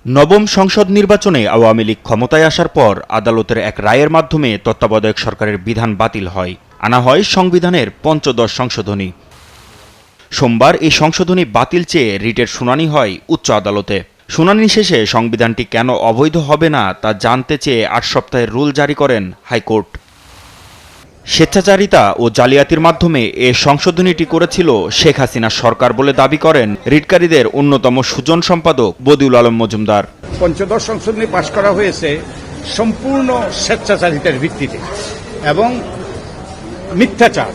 নবম সংসদ নির্বাচনে আওয়ামী লীগ ক্ষমতায় আসার পর আদালতের এক রায়ের মাধ্যমে তত্ত্বাবধায়ক সরকারের বিধান বাতিল হয়, আনা হয় সংবিধানের পঞ্চদশ সংশোধনী। সোমবার এই সংশোধনী বাতিল চেয়ে রিটের শুনানি হয় উচ্চ আদালতে। শুনানি শেষে সংবিধানটি কেন অবৈধ হবে না তা জানতে চেয়ে ৮ সপ্তাহের রুল জারি করেন হাইকোর্ট। স্বেচ্ছাচারিতা ও জালিয়াতির মাধ্যমে এ সংশোধনীটি করেছিল শেখ হাসিনা সরকার বলে দাবি করেন রিটকারীদের অন্যতম সুজন সম্পাদক বদিউল আলম মজুমদার। পঞ্চদশ সংশোধনী পাশ করা হয়েছে সম্পূর্ণ স্বেচ্ছাচারিতার ভিত্তিতে এবং মিথ্যাচার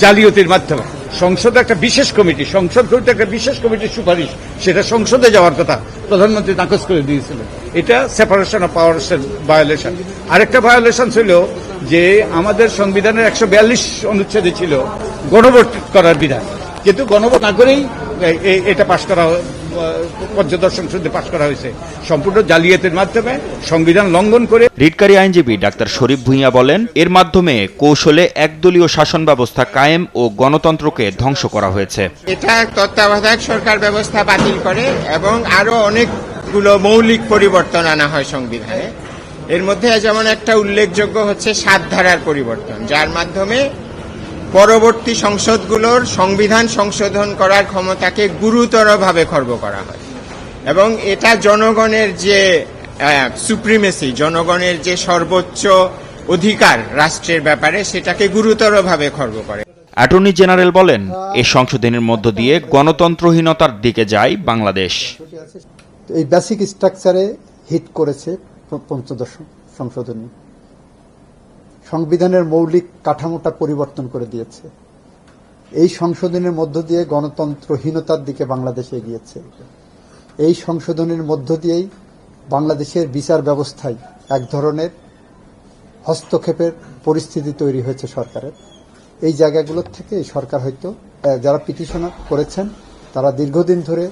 জালিয়াতির মাধ্যমে। সংসদে একটা বিশেষ কমিটি, সংসদ কমিটি একটা বিশেষ কমিটির সুপারিশ, সেটা সংসদে যাওয়ার কথা প্রধানমন্ত্রী নাকচ করে দিয়েছিলেন। এটা সেপারেশন অফ পাওয়ার্সের ভায়োলেশন। আরেকটা ভায়োলেশন ছিল যে আমাদের সংবিধানের ১৪২ অনুচ্ছেদে ছিল গণভোট করার বিধান, কিন্তু গণভোট না করেই এটা পাশ করা, পঞ্চদশ সংসদে পাশ করা হয়েছে সম্পূর্ণ জালিয়াতির মাধ্যমে, সংবিধান লঙ্ঘন করে। রিটকারী আইনজীবী ডাক্তার শরীফ ভূঁইয়া বলেন, এর মাধ্যমে কৌশলে একদলীয় শাসন ব্যবস্থা কায়েম ও গণতন্ত্রকে ধ্বংস করা হয়েছে। এটা তত্ত্বাবধায়ক সরকার ব্যবস্থা বাতিল করে এবং আরো অনেকগুলো মৌলিক পরিবর্তন আনা হয় সংবিধানে। এর মধ্যে যেমন একটা উল্লেখযোগ্য হচ্ছে ৭ ধারার পরিবর্তন, যার মাধ্যমে পরবর্তী সংসদগুলোর সংবিধান সংশোধন করার ক্ষমতাকে গুরুতরভাবে খর্ব করা হয় এবং এটা জনগণের যে সুপ্রিমেসি, জনগণের যে সর্বোচ্চ অধিকার রাষ্ট্রের ব্যাপারে, সেটাকে গুরুতরভাবে খর্ব করে। অ্যাটর্নি জেনারেল বলেন, এই সংশোধনের মধ্য দিয়ে গণতন্ত্রহীনতার দিকে যায় বাংলাদেশ। এই বেসিক স্ট্রাকচারে হিট করেছে পঞ্চদশ সংশোধনী, সংবিধানের মৌলিক কাঠামোটা পরিবর্তন করে দিয়েছে। এই সংশোধনের মধ্য দিয়ে গণতন্ত্রহীনতার দিকে বাংলাদেশ এগিয়েছে। এই সংশোধনের মধ্য দিয়েই বাংলাদেশের বিচার ব্যবস্থায় এক ধরনের হস্তক্ষেপের পরিস্থিতি তৈরি হয়েছে সরকারের। এই জায়গাগুলোর থেকে এই সরকার হয়তো, যারা পিটিশন করেছেন তারা দীর্ঘদিন ধরে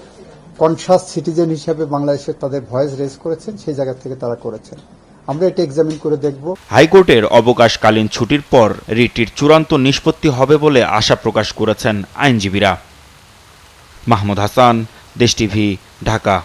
কনসাস সিটিজেন হিসাবে বাংলাদেশের তাদের ভয়েস রেজ করেছেন, সেই জায়গা থেকে তারা করেছেন। আমরা এটা এক্সামিন করে দেখব। হাইকোর্টের অবকাশকালীন ছুটির পর রিটটির চূড়ান্ত নিষ্পত্তি হবে বলে আশা প্রকাশ করেছেন আইনজীবীরা। মাহমুদ হাসান, দেশ টিভি, ঢাকা।